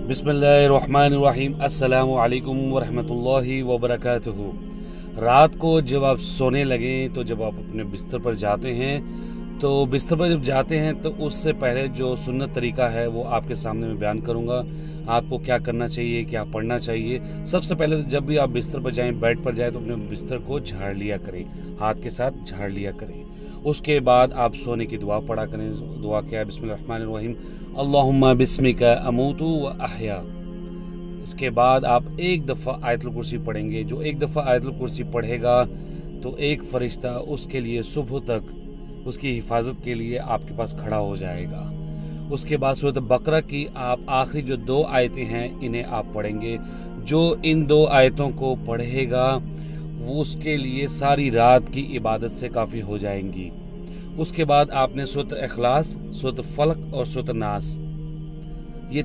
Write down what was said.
بسم اللہ الرحمن الرحیم، السلام علیکم ورحمۃ اللہ وبرکاتہ۔ رات کو جب آپ سونے لگیں تو جب آپ اپنے بستر پر جاتے ہیں تو بستر پر جب جاتے ہیں تو اس سے پہلے جو سنت طریقہ ہے وہ آپ کے سامنے میں بیان کروں گا۔ آپ کو کیا کرنا چاہیے، کیا پڑھنا چاہیے۔ سب سے پہلے تو جب بھی آپ بستر پر جائیں، بیڈ پر جائیں تو اپنے بستر کو جھاڑ لیا کریں، ہاتھ کے ساتھ جھاڑ لیا کریں۔ اس کے بعد آپ سونے کی دعا پڑھا کریں۔ دعا کیا ہے؟ بسم اللہ الرحمن الرحیم، اللہم بسمک اموت و احیا۔ اس کے بعد آپ ایک دفعہ آیت الکرسی پڑھیں گے۔ جو ایک دفعہ آیت الکرسی پڑھے گا تو ایک فرشتہ اس کے لیے صبح تک اس کی حفاظت کے لیے آپ کے پاس کھڑا ہو جائے گا۔ اس کے بعد سورۃ بقرہ کی آپ آخری جو 2 آیتیں ہیں انہیں آپ پڑھیں گے۔ جو ان 2 آیتوں کو پڑھے گا وہ اس کے لیے ساری رات کی عبادت سے کافی ہو جائیں گی۔ اس کے بعد آپ نے سورۃ اخلاص، سورۃ فلق اور سورۃ ناس، یہ